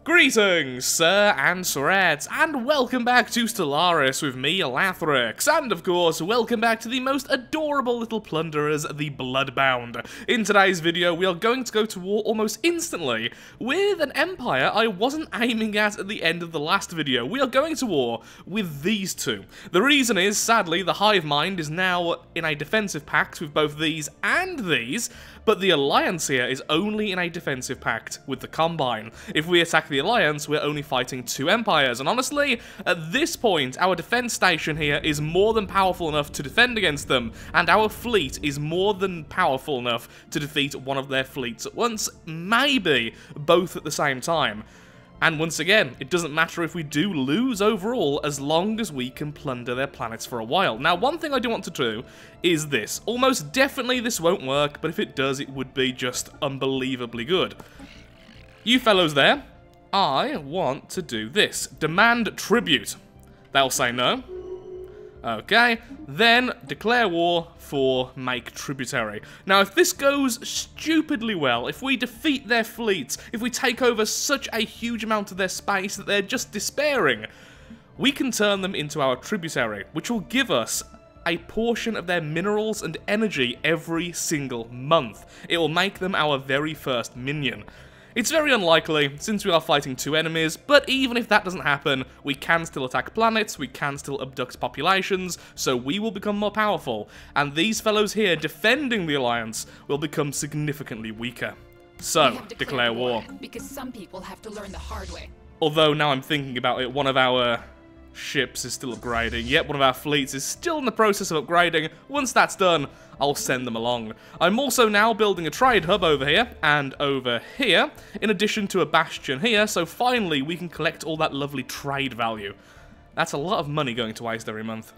Greetings, sir and sirettes, and welcome back to Stellaris with me, Lathrix, and of course, welcome back to the most adorable little plunderers, the Bloodbound. In today's video, we are going to go to war almost instantly with an empire I wasn't aiming at the end of the last video. We are going to war with these two. The reason is, sadly, the Hive Mind is now in a defensive pact with both these and these, but the Alliance here is only in a defensive pact with the Combine. If we attack the Alliance, we're only fighting two empires, and honestly, at this point, our defense station here is more than powerful enough to defend against them, and our fleet is more than powerful enough to defeat one of their fleets at once, maybe both at the same time. And once again, it doesn't matter if we do lose overall, as long as we can plunder their planets for a while. Now, one thing I do want to do is this. Almost definitely this won't work, but if it does, it would be just unbelievably good. You fellows there, I want to do this. Demand tribute. They'll say no. Okay, then declare war for make tributary. Now, if this goes stupidly well, if we defeat their fleets, if we take over such a huge amount of their space that they're just despairing, we can turn them into our tributary, which will give us a portion of their minerals and energy every single month. It will make them our very first minion. It's very unlikely, since we are fighting two enemies, but even if that doesn't happen, we can still attack planets, we can still abduct populations, so we will become more powerful, and these fellows here defending the Alliance will become significantly weaker. So, declare war. Because some people have to learn the hard way. Although, now I'm thinking about it, one of our ships is still upgrading, yet one of our fleets is still in the process of upgrading. Once that's done, I'll send them along. I'm also now building a trade hub over here, and over here, in addition to a bastion here, so finally we can collect all that lovely trade value. That's a lot of money going to waste every month.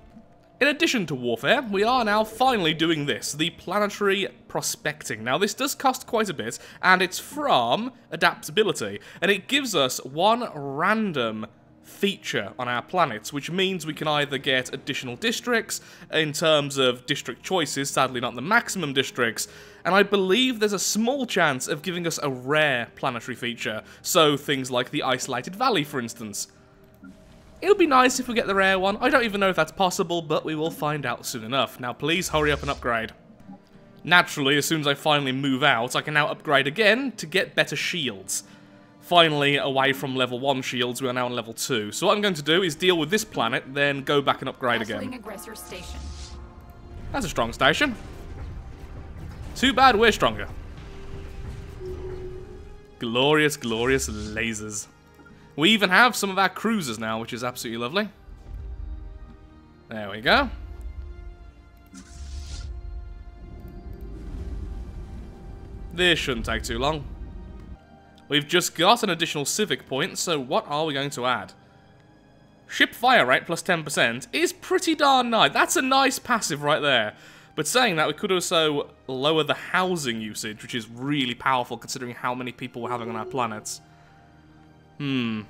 In addition to warfare, we are now finally doing this, the planetary prospecting. Now, this does cost quite a bit, and it's from adaptability, and it gives us one random feature on our planets, which means we can either get additional districts in terms of district choices, sadly not the maximum districts, and I believe there's a small chance of giving us a rare planetary feature, so things like the Isolated Valley, for instance. It would be nice if we get the rare one. I don't even know if that's possible, but we will find out soon enough. Now please hurry up and upgrade. Naturally, as soon as I finally move out, I can now upgrade again to get better shields. Finally, away from level 1 shields, we are now on level 2. So what I'm going to do is deal with this planet, then go back and upgrade again. Aggressor station. That's a strong station. Too bad we're stronger. Glorious, glorious lasers. We even have some of our cruisers now, which is absolutely lovely. There we go. This shouldn't take too long. We've just got an additional civic point, so what are we going to add? Ship fire rate plus 10% is pretty darn nice. That's a nice passive right there. But saying that, we could also lower the housing usage, which is really powerful considering how many people we're having on our planets. I'm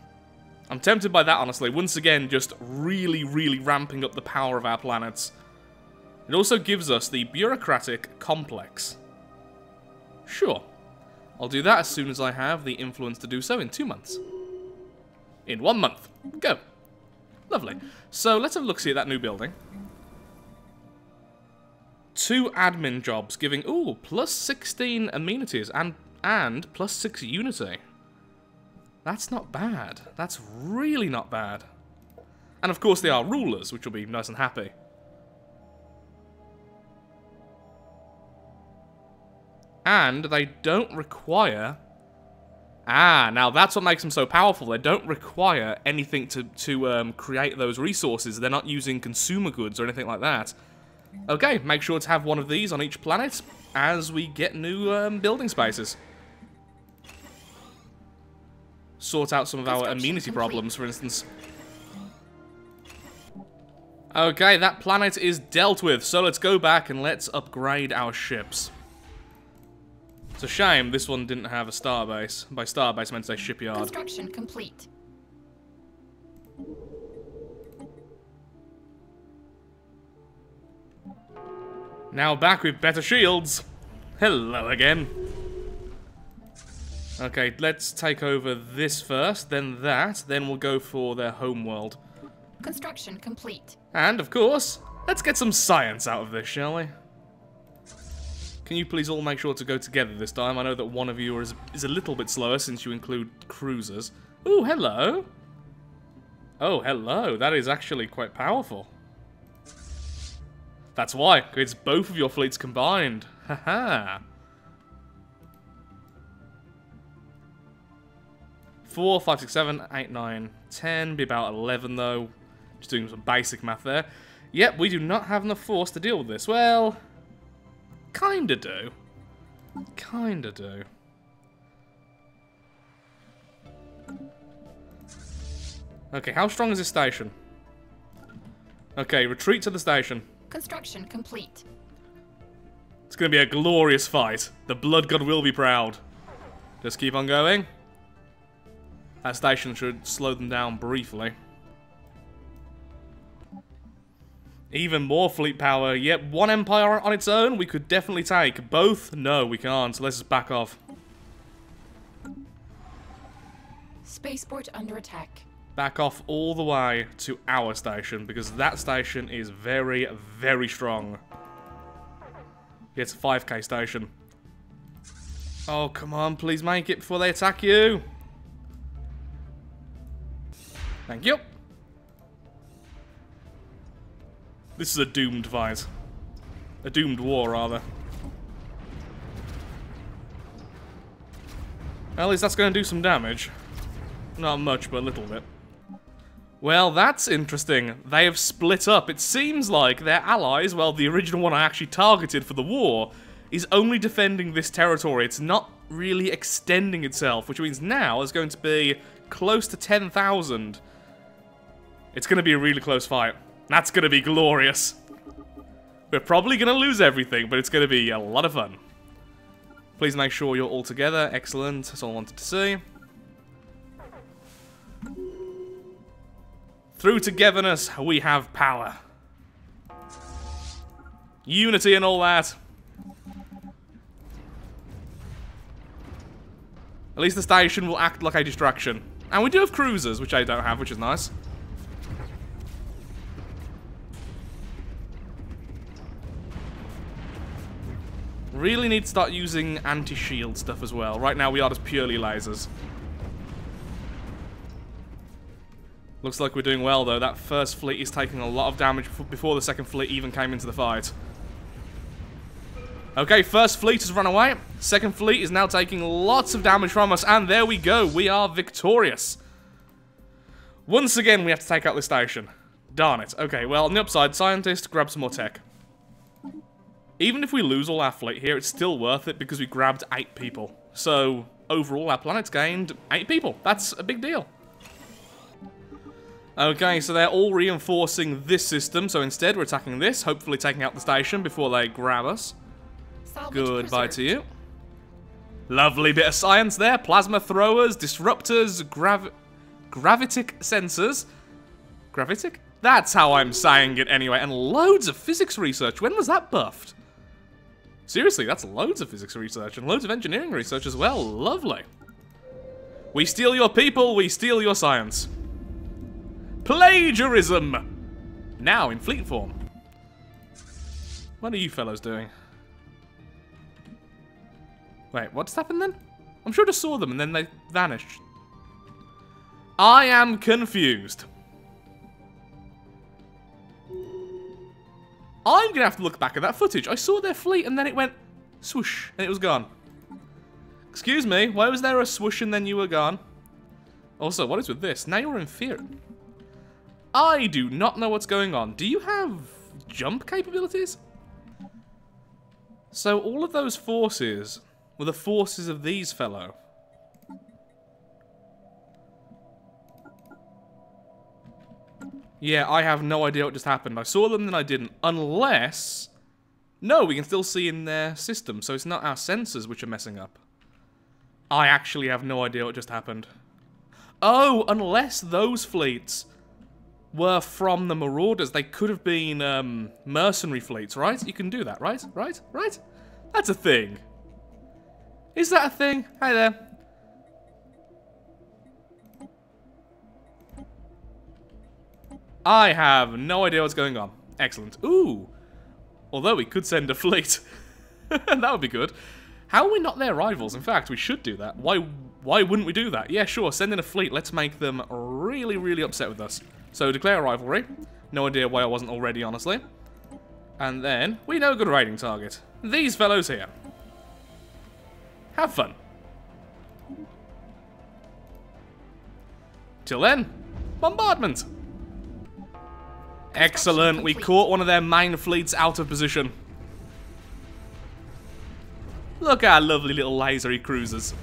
tempted by that, honestly. Once again, just really, really ramping up the power of our planets. It also gives us the bureaucratic complex. Sure. I'll do that as soon as I have the influence to do so in 2 months. In 1 month. Go. Lovely. So let's have a look-see at that new building. 2 admin jobs giving, ooh, plus 16 amenities and plus 6 unity. That's not bad. That's really not bad. And of course they are rulers, which will be nice and happy. And they don't require... now that's what makes them so powerful. They don't require anything to create those resources. They're not using consumer goods or anything like that. Okay, make sure to have one of these on each planet as we get new building spaces. Sort out some of our amenity problems, for instance. Okay, that planet is dealt with, so let's go back and let's upgrade our ships. It's a shame this one didn't have a starbase. By starbase, I meant to say shipyard. Construction complete. Now back with better shields. Hello again. Okay, let's take over this first, then that, then we'll go for their homeworld. Construction complete. And, of course, let's get some science out of this, shall we? Can you please all make sure to go together this time? I know that one of you is a little bit slower since you include cruisers. Ooh, hello! Oh, hello. That is actually quite powerful. That's why. It's both of your fleets combined. Haha. 4, 5, 6, 7, 8, 9, 10. Be about 11 though. Just doing some basic math there. Yep, we do not have enough force to deal with this. Well, kinda do. Kinda do. Okay, how strong is this station? Okay, retreat to the station. Construction complete. It's gonna be a glorious fight. The Blood God will be proud. Just keep on going. That station should slow them down briefly. Even more fleet power. Yep, one empire on its own we could definitely take. Both? No, we can't. So let's just back off. Spaceport under attack. Back off all the way to our station, because that station is very, very strong. It's a 5k station. Oh, come on, please make it before they attack you. Thank you. This is a doomed fight. A doomed war, rather. Well, at least that's going to do some damage. Not much, but a little bit. Well, that's interesting. They have split up. It seems like their allies, well, the original one I actually targeted for the war, is only defending this territory. It's not really extending itself, which means now there's going to be close to 10,000. It's going to be a really close fight. That's going to be glorious. We're probably going to lose everything, but it's going to be a lot of fun. Please make sure you're all together. Excellent. That's all I wanted to see. Through togetherness, we have power. Unity and all that. At least the station will act like a distraction. And we do have cruisers, which I don't have, which is nice. Really need to start using anti-shield stuff as well. Right now we are just purely lasers. Looks like we're doing well though. That first fleet is taking a lot of damage before the second fleet even came into the fight. Okay, first fleet has run away. Second fleet is now taking lots of damage from us. And there we go. We are victorious. Once again, we have to take out this station. Darn it. Okay, well, on the upside, scientist, grab some more tech. Even if we lose all our fleet here, it's still worth it because we grabbed 8 people. So, overall, our planet's gained 8 people. That's a big deal. Okay, so they're all reinforcing this system. So instead, we're attacking this, hopefully taking out the station before they grab us. Goodbye to you. Lovely bit of science there. Plasma throwers, disruptors, gravitic sensors. Gravitic? That's how I'm saying it anyway. And loads of physics research. When was that buffed? Seriously, that's loads of physics research and loads of engineering research as well. Lovely. We steal your people, we steal your science. Plagiarism! Now in fleet form. What are you fellows doing? Wait, what's happened then? I'm sure I just saw them and then they vanished. I am confused. I'm gonna have to look back at that footage. I saw their fleet and then it went swoosh and it was gone. Excuse me, why was there a swoosh and then you were gone? Also, what is with this? Now you're in fear. I do not know what's going on. Do you have jump capabilities? So all of those forces were the forces of these fellow. Yeah, I have no idea what just happened. I saw them, then I didn't. Unless... No, we can still see in their system, so it's not our sensors which are messing up. I actually have no idea what just happened. Oh, unless those fleets were from the Marauders. They could have been mercenary fleets, right? You can do that, right? Right? Right? That's a thing. Is that a thing? Hi there. I have no idea what's going on. Excellent. Ooh. Although we could send a fleet. That would be good. How are we not their rivals? In fact, we should do that. Why wouldn't we do that? Yeah, sure, send in a fleet. Let's make them really, really upset with us. So, declare a rivalry. No idea why I wasn't already, honestly. And then, we know a good raiding target. These fellows here. Have fun. Till then, bombardment. Excellent, we caught one of their main fleets out of position. Look at our lovely little lasery cruisers.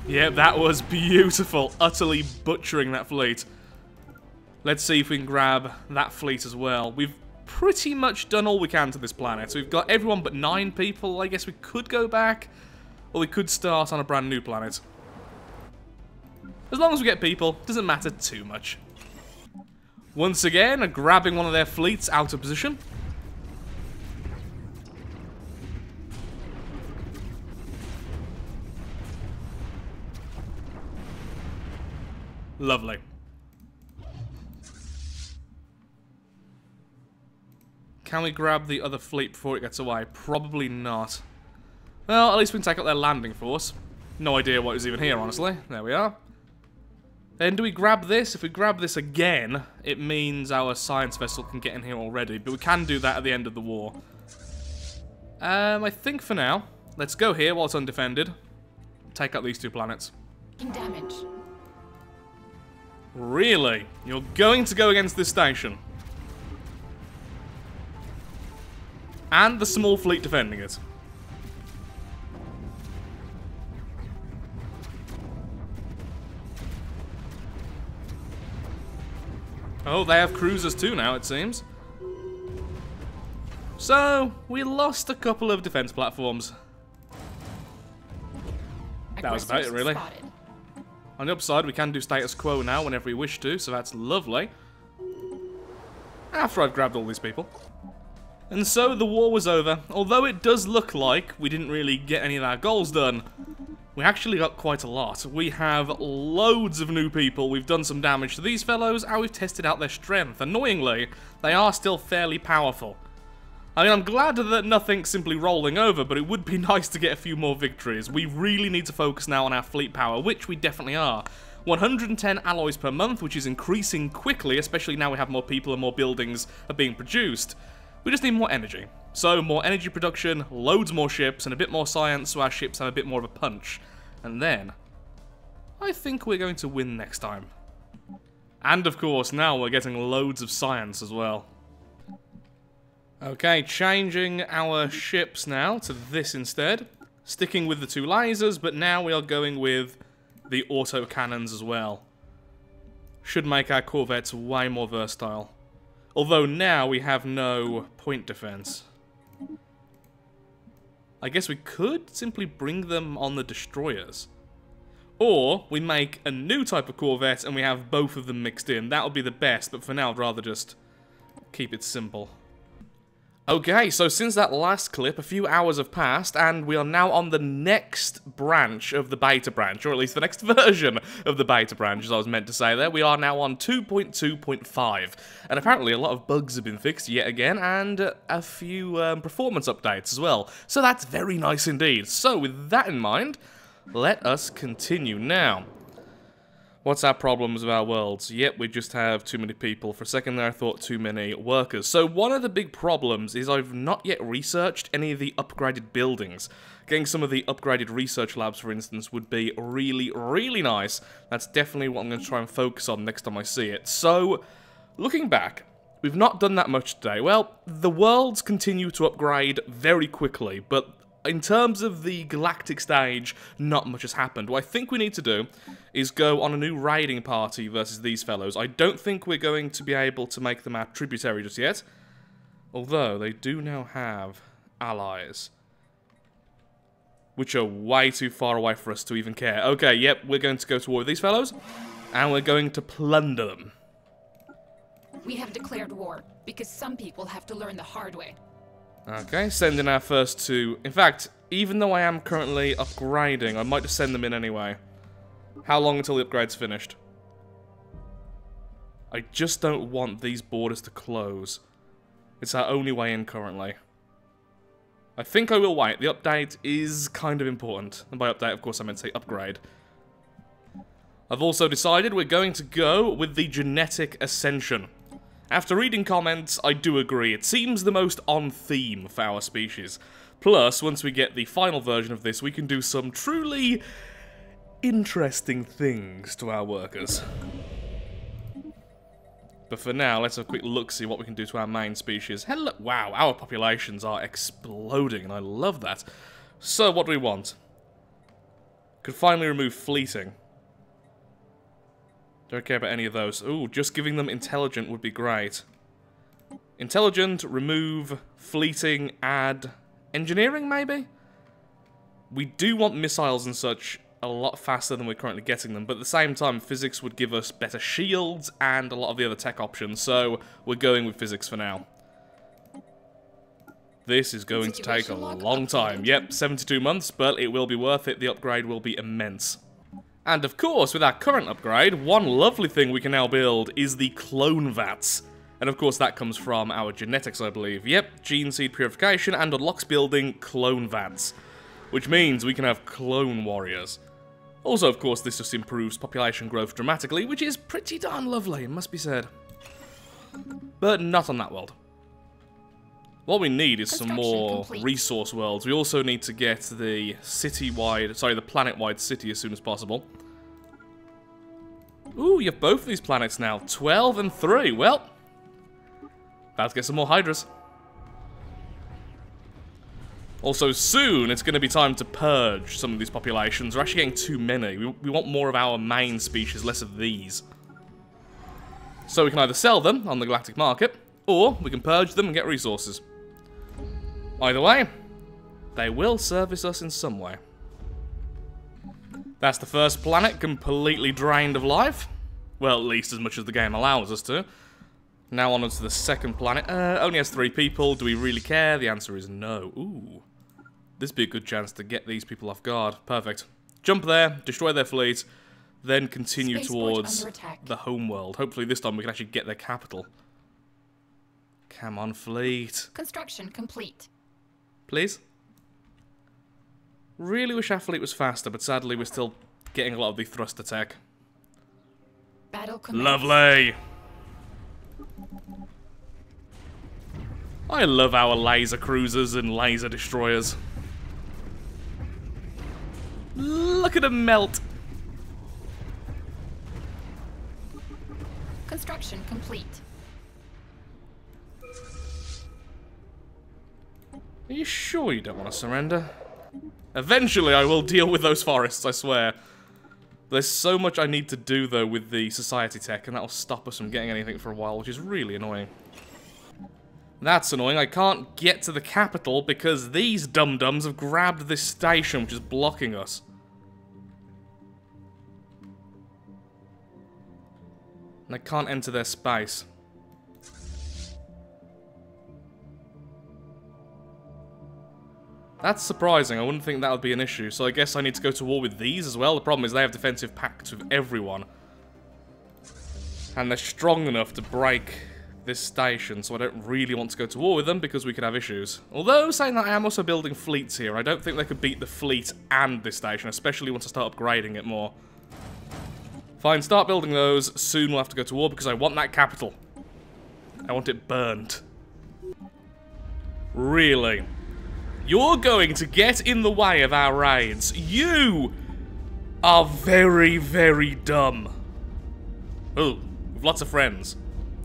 Yep, that was beautiful. Utterly butchering that fleet. Let's see if we can grab that fleet as well. We've pretty much done all we can to this planet. So we've got everyone but 9 people. I guess we could go back, or we could start on a brand new planet. As long as we get people, doesn't matter too much. Once again, grabbing one of their fleets out of position. Lovely. Can we grab the other fleet before it gets away? Probably not. Well, at least we can take out their landing force. No idea what was even here, honestly. There we are. Then do we grab this? If we grab this again, it means our science vessel can get in here already. But we can do that at the end of the war. I think for now, let's go here while it's undefended. Take out these 2 planets. Damage. Really? You're going to go against this station? And the small fleet defending it. Oh, they have cruisers too now, it seems. So, we lost a couple of defense platforms. That was about it, really. Spotted. On the upside, we can do status quo now whenever we wish to, so that's lovely. After I've grabbed all these people. And so the war was over. Although it does look like we didn't really get any of our goals done, we actually got quite a lot. We have loads of new people, we've done some damage to these fellows, and we've tested out their strength. Annoyingly, they are still fairly powerful. I mean, I'm glad that nothing's simply rolling over, but it would be nice to get a few more victories. We really need to focus now on our fleet power, which we definitely are. 110 alloys per month, which is increasing quickly, especially now we have more people and more buildings are being produced. We just need more energy. So, more energy production, loads more ships, and a bit more science so our ships have a bit more of a punch. And then, I think we're going to win next time. And of course, now we're getting loads of science as well. Okay, changing our ships now to this instead. Sticking with the 2 lasers, but now we are going with the auto cannons as well. Should make our corvettes way more versatile. Although now we have no point defense. I guess we could simply bring them on the destroyers. Or we make a new type of corvette and we have both of them mixed in. That would be the best, but for now I'd rather just keep it simple. Okay, so since that last clip, a few hours have passed, and we are now on the next branch of the beta branch, or at least the next version of the beta branch, as I was meant to say there. We are now on 2.2.5, and apparently a lot of bugs have been fixed yet again, and a few performance updates as well. So that's very nice indeed. So with that in mind, let us continue now. What's our problems with our worlds? Yep, we just have too many people. For a second there I thought too many workers. So one of the big problems is I've not yet researched any of the upgraded buildings. Getting some of the upgraded research labs, for instance, would be really, really nice. That's definitely what I'm going to try and focus on next time I see it. So, looking back, we've not done that much today. Well, the worlds continue to upgrade very quickly, but in terms of the galactic stage, not much has happened. What I think we need to do is go on a new raiding party versus these fellows. I don't think we're going to be able to make them our tributary just yet. Although, they do now have allies. Which are way too far away for us to even care. Okay, yep, we're going to go to war with these fellows. And we're going to plunder them. We have declared war, because some people have to learn the hard way. Okay, send in our first 2. In fact, even though I am currently upgrading, I might just send them in anyway. How long until the upgrade's finished? I just don't want these borders to close. It's our only way in currently. I think I will wait. The update is kind of important. And by update, of course, I meant to say upgrade. I've also decided we're going to go with the genetic ascension. After reading comments, I do agree. It seems the most on theme for our species. Plus, once we get the final version of this, we can do some truly interesting things to our workers. But for now, let's have a quick look, see what we can do to our main species. Hello! Wow, our populations are exploding, and I love that. So, what do we want? Could finally remove fleeting. Don't care about any of those. Ooh, just giving them intelligent would be great. Intelligent, remove, fleeting, add... engineering, maybe? We do want missiles and such a lot faster than we're currently getting them, but at the same time, physics would give us better shields and a lot of the other tech options, so we're going with physics for now. This is going to take a long time. Yep, 72 months, but it will be worth it. The upgrade will be immense. And of course, with our current upgrade, one lovely thing we can now build is the clone vats. And of course that comes from our genetics, I believe. Yep, gene seed purification and unlocks building clone vats. Which means we can have clone warriors. Also, of course, this just improves population growth dramatically, which is pretty darn lovely, it must be said. But not on that world. What we need is some more resource worlds. We also need to get the city-wide, sorry, the planet-wide city as soon as possible. Ooh, you have both of these planets now. 12 and 3. Well, about to get some more Hydras. Also, soon, it's going to be time to purge some of these populations. We're actually getting too many. We want more of our main species, less of these. So we can either sell them on the galactic market, or we can purge them and get resources. Either way, they will service us in some way. That's the first planet completely drained of life. Well, at least as much as the game allows us to. Now on to the second planet. Only has 3 people. Do we really care? The answer is no. Ooh. This would be a good chance to get these people off guard. Perfect. Jump there, destroy their fleet, then continue towards the home world. Hopefully this time we can actually get their capital. Come on, fleet. Construction complete. Please? Really wish our fleet was faster, but sadly we're still getting a lot of the thruster tech. Battle commenced. Lovely! I love our laser cruisers and laser destroyers. Look at them melt! Construction complete. Are you sure you don't want to surrender? Eventually I will deal with those forests, I swear. There's so much I need to do, though, with the society tech, and that'll stop us from getting anything for a while, which is really annoying. That's annoying. I can't get to the capital because these dum-dums have grabbed this station, which is blocking us. And I can't enter their space. That's surprising. I wouldn't think that would be an issue. So I guess I need to go to war with these as well. The problem is they have defensive pacts with everyone. And they're strong enough to break this station, so I don't really want to go to war with them because we could have issues. Although, saying that, I am also building fleets here. I don't think they could beat the fleet and this station, especially once I start upgrading it more. Fine, start building those. Soon we'll have to go to war because I want that capital. I want it burned. Really? You're going to get in the way of our raids. You are very, very dumb. Oh, with lots of friends.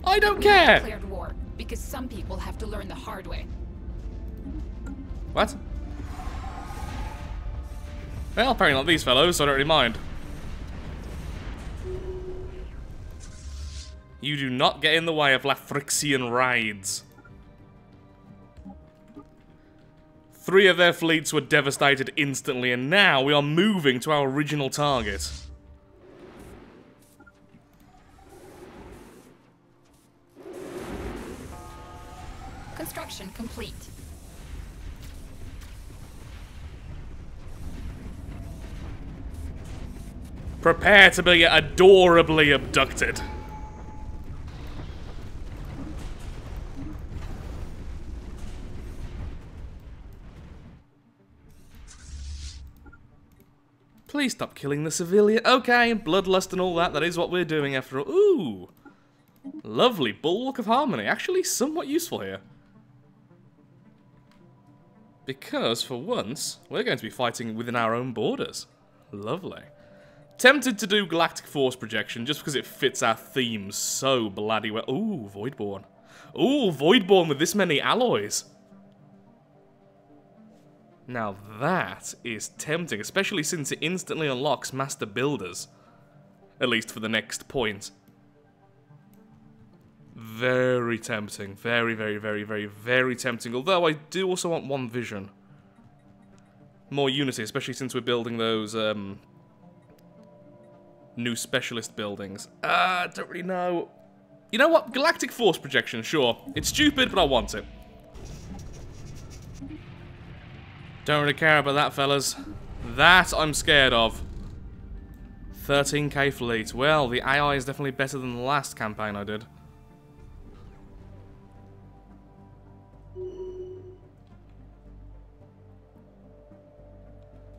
I don't care. We declared war because some people have to learn the hard way. What? Well, apparently not these fellows, so I don't really mind. You do not get in the way of Lafrixian raids. 3 of their fleets were devastated instantly, and now we are moving to our original target. Construction complete. Prepare to be adorably abducted. Please stop killing the civilian. Okay, bloodlust and all that. That is what we're doing after all. Ooh. Lovely. Bulwark of Harmony. Actually somewhat useful here. Because, for once, we're going to be fighting within our own borders. Lovely. Tempted to do Galactic Force Projection just because it fits our theme so bloody well. Ooh, Voidborn. Ooh, Voidborn with this many alloys. Now that is tempting, especially since it instantly unlocks Master Builders. At least for the next point. Very tempting. Very, very, very, very, very tempting. Although I do also want one vision. More unity, especially since we're building those new specialist buildings. Don't really know. You know what? Galactic Force Projection, sure. It's stupid, but I want it. Don't really care about that, fellas. That I'm scared of. 13k fleet. Well, the AI is definitely better than the last campaign I did.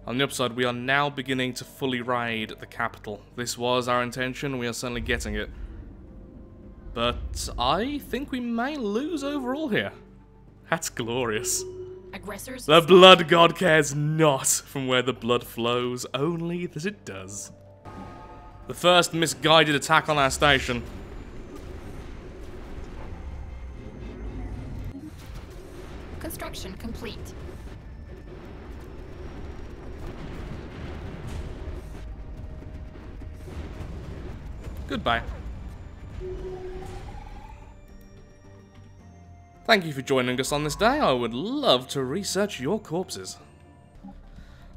On the upside, we are now beginning to fully raid the capital. This was our intention, we are certainly getting it. But I think we may lose overall here. That's glorious. Aggressors. The blood god cares not from where the blood flows, only that it does. The first misguided attack on our station. Construction complete. Goodbye. Thank you for joining us on this day. I would love to research your corpses.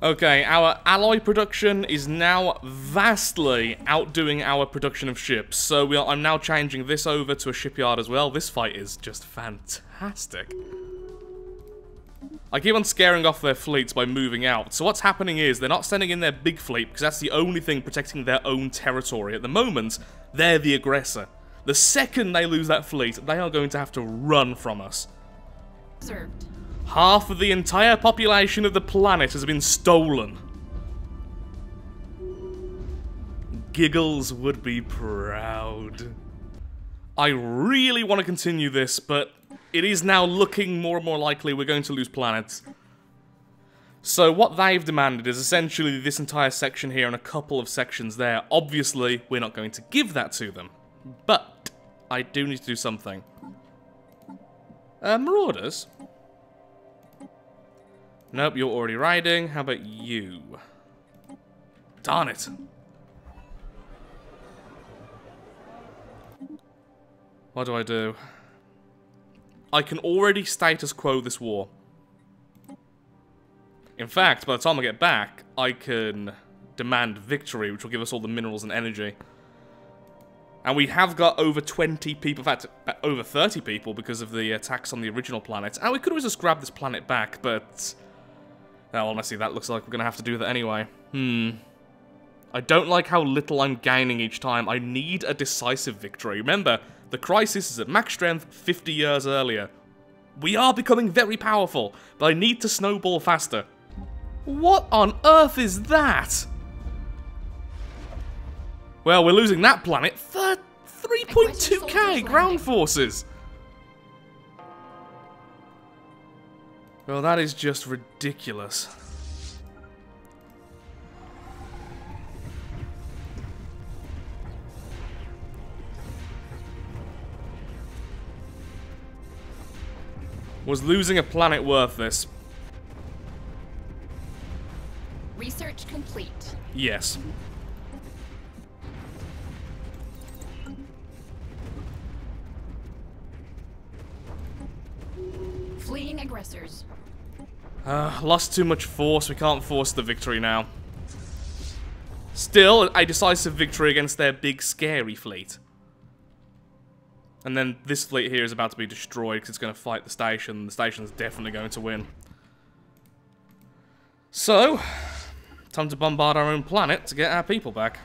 Okay, our alloy production is now vastly outdoing our production of ships. So I'm now changing this over to a shipyard as well. This fight is just fantastic. I keep on scaring off their fleets by moving out. So what's happening is they're not sending in their big fleet because that's the only thing protecting their own territory. At the moment, they're the aggressor. The second they lose that fleet, they are going to have to run from us. Observed. Half of the entire population of the planet has been stolen. Giggles would be proud. I really want to continue this, but it is now looking more and more likely we're going to lose planets. So what they've demanded is essentially this entire section here and a couple of sections there. Obviously, we're not going to give that to them. But I do need to do something. Marauders? Nope, you're already riding. How about you? Darn it. What do I do? I can already status quo this war. In fact, by the time I get back, I can demand victory, which will give us all the minerals and energy. And we have got over 20 people, in fact, over 30 people because of the attacks on the original planet. And we could always just grab this planet back, but... well, honestly, that looks like we're going to have to do that anyway. I don't like how little I'm gaining each time. I need a decisive victory. Remember, the crisis is at max strength 50 years earlier. We are becoming very powerful, but I need to snowball faster. What on earth is that? Well, we're losing that planet for 3.2k ground forces. Well, that is just ridiculous. Was losing a planet worth this? Research complete. Yes. Fleeing aggressors. Lost too much force. We can't force the victory now. Still, a decisive victory against their big, scary fleet. And then this fleet here is about to be destroyed because it's going to fight the station. The station's definitely going to win. So, time to bombard our own planet to get our people back.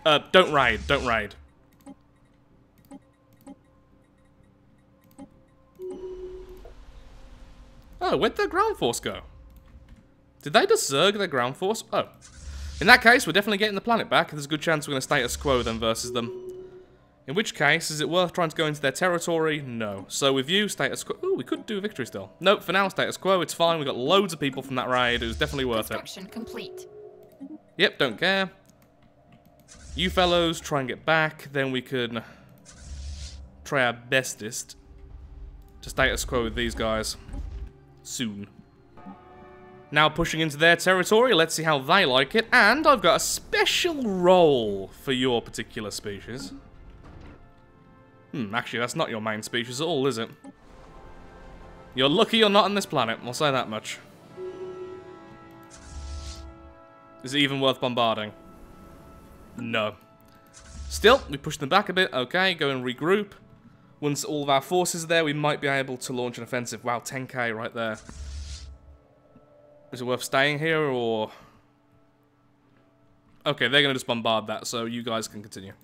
Don't raid. Don't raid. Oh, where'd their ground force go? Did they just zerg their ground force? Oh. In that case, we're definitely getting the planet back. There's a good chance we're going to status quo them versus them. In which case, is it worth trying to go into their territory? No. So with you, status quo... Ooh, we could do a victory still. Nope, for now, status quo. It's fine. We got loads of people from that raid. It was definitely worth it. Construction complete. Yep, don't care. You fellows try and get back. Then we can try our bestest to status quo with these guys. Soon. Now pushing into their territory. Let's see how they like it. And I've got a special role for your particular species. Actually, that's not your main species at all, is it? You're lucky you're not on this planet, I'll say that much. Is it even worth bombarding? No. Still, we push them back a bit. Okay, go and regroup. Once all of our forces are there, we might be able to launch an offensive. Wow, 10k right there. Is it worth staying here, or... Okay, they're going to just bombard that, so you guys can continue.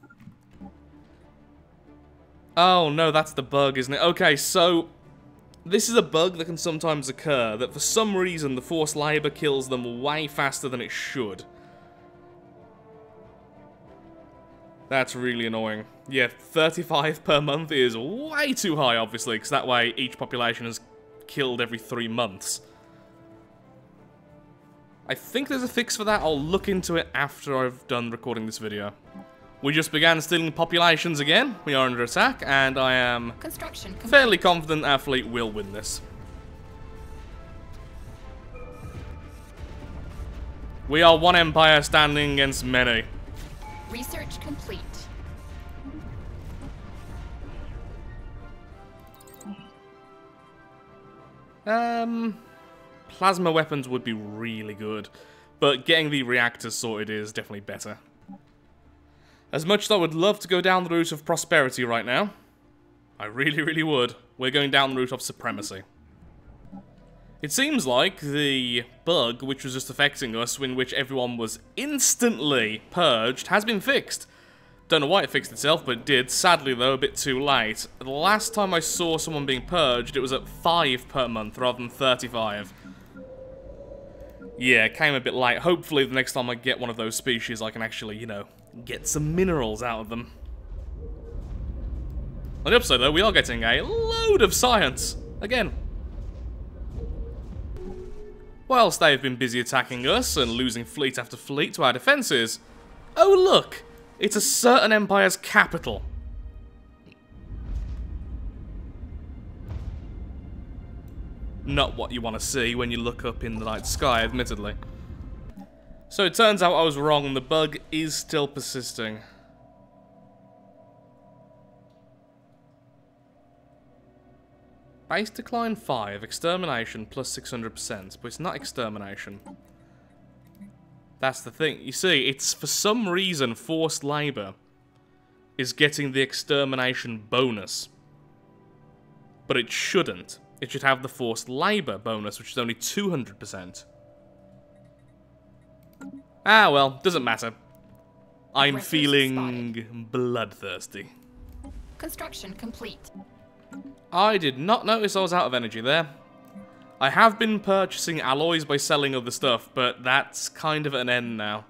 Oh, no, that's the bug, isn't it? Okay, so... This is a bug that can sometimes occur, that for some reason the forced labor kills them way faster than it should. That's really annoying. Yeah, 35 per month is way too high, obviously, because that way each population is killed every 3 months. I think there's a fix for that. I'll look into it after I've done recording this video. We just began stealing populations again. We are under attack, and I am fairly confident our fleet will win this. We are one empire standing against many. Research complete. Plasma weapons would be really good, but getting the reactors sorted is definitely better. As much as I would love to go down the route of prosperity right now, I really, really would. We're going down the route of supremacy. It seems like the bug, which was just affecting us, in which everyone was instantly purged, has been fixed. Don't know why it fixed itself, but it did. Sadly, though, a bit too late. The last time I saw someone being purged, it was at 5 per month rather than 35. Yeah, it came a bit late. Hopefully, the next time I get one of those species, I can actually, you know, get some minerals out of them. On the upside, though, we are getting a load of science. Again. Whilst they've been busy attacking us and losing fleet after fleet to our defences, oh look! It's a certain empire's capital. Not what you want to see when you look up in the night sky, admittedly. So it turns out I was wrong, the bug is still persisting. Base decline 5, extermination plus 600%, but it's not extermination. That's the thing. You see, it's for some reason forced labour is getting the extermination bonus. But it shouldn't. It should have the forced labour bonus, which is only 200%. Ah, well, doesn't matter. I'm feeling bloodthirsty. Construction complete. I did not notice I was out of energy there. I have been purchasing alloys by selling other stuff, but that's kind of at an end now.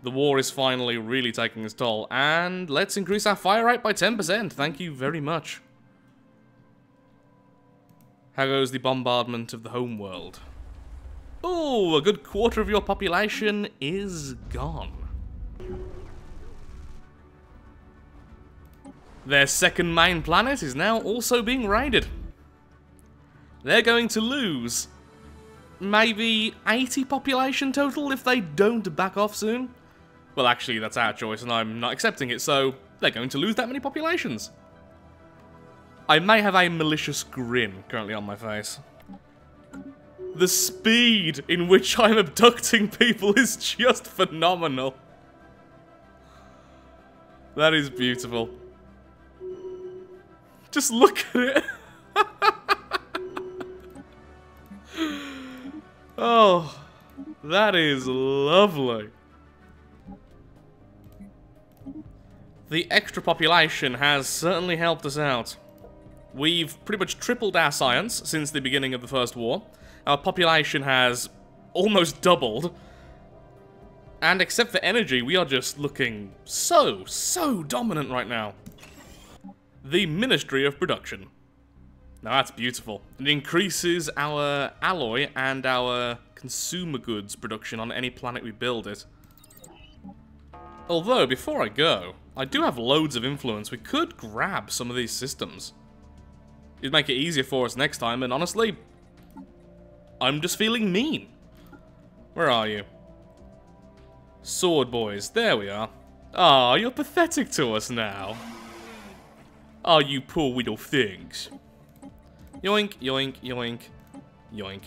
The war is finally really taking its toll, and let's increase our fire rate by 10%. Thank you very much. How goes the bombardment of the home world? Oh, a good quarter of your population is gone. Their second main planet is now also being raided. They're going to lose maybe 80 population total if they don't back off soon. Well, actually, that's our choice, and I'm not accepting it, so they're going to lose that many populations. I may have a malicious grin currently on my face. The speed in which I'm abducting people is just phenomenal. That is beautiful. Just look at it. Oh, that is lovely. The extra population has certainly helped us out. We've pretty much tripled our science since the beginning of the First War. Our population has almost doubled. And except for energy, we are just looking so dominant right now. The Ministry of Production. Now that's beautiful. It increases our alloy and our consumer goods production on any planet we build it. Although, before I go, I do have loads of influence. We could grab some of these systems. It'd make it easier for us next time, and honestly, I'm just feeling mean. Where are you? Sword boys, there we are. Ah, you're pathetic to us now. Ah, you poor little things. Yoink, yoink, yoink, yoink.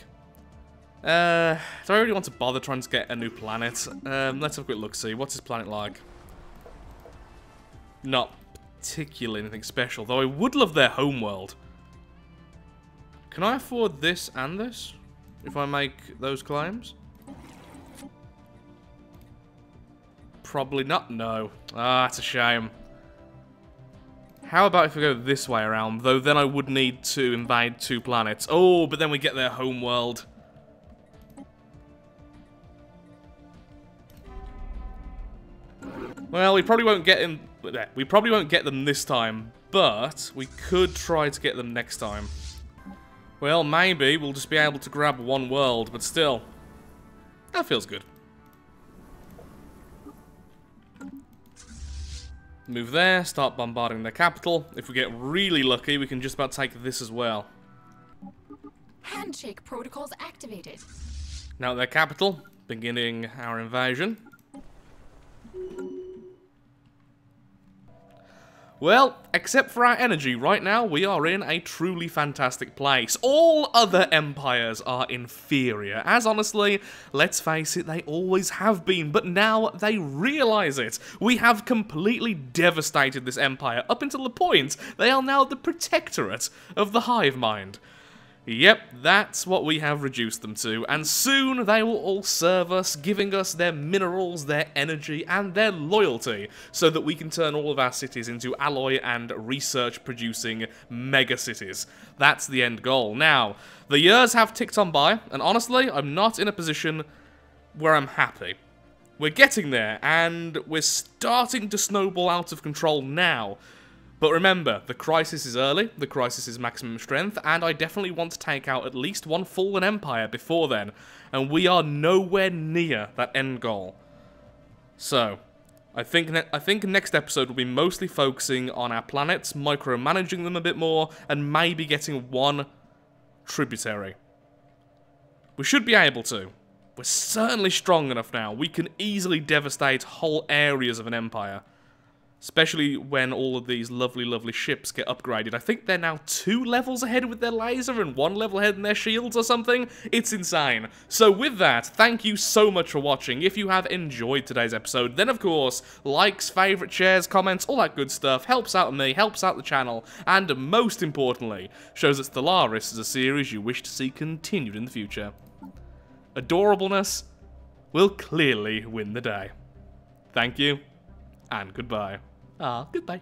Do I really want to bother trying to get a new planet? Let's have a quick look-see. What's his planet like? Not particularly anything special, though I would love their homeworld. Can I afford this and this? If I make those claims? Probably not, no. Ah, that's a shame. How about if we go this way around, though then I would need to invade 2 planets. Oh, but then we get their homeworld. Well, we probably won't get in. We probably won't get them this time, but we could try to get them next time. Well, maybe we'll just be able to grab 1 world, but still, that feels good. Move there, start bombarding their capital. If we get really lucky, we can just about take this as well. Handshake protocols activated. Now their capital, beginning our invasion. Well, except for our energy, right now we are in a truly fantastic place. All other empires are inferior, as honestly, let's face it, they always have been, but now they realise it. We have completely devastated this empire, up until the point they are now the protectorate of the hive mind. Yep, that's what we have reduced them to, and soon they will all serve us, giving us their minerals, their energy, and their loyalty, so that we can turn all of our cities into alloy and research-producing mega-cities. That's the end goal. Now, the years have ticked on by, and honestly, I'm not in a position where I'm happy. We're getting there, and we're starting to snowball out of control now. But remember, the crisis is early, the crisis is maximum strength, and I definitely want to take out at least 1 fallen empire before then, and we are nowhere near that end goal. So, I think next episode will be mostly focusing on our planets, micromanaging them a bit more, and maybe getting 1 tributary. We should be able to. We're certainly strong enough now. We can easily devastate whole areas of an empire. Especially when all of these lovely ships get upgraded. I think they're now 2 levels ahead with their laser and 1 level ahead in their shields or something. It's insane. So with that, thank you so much for watching. If you have enjoyed today's episode, then of course, likes, favourites, shares, comments, all that good stuff helps out me, helps out the channel, and most importantly, shows that Stellaris is a series you wish to see continued in the future. Adorableness will clearly win the day. Thank you. And goodbye. Goodbye.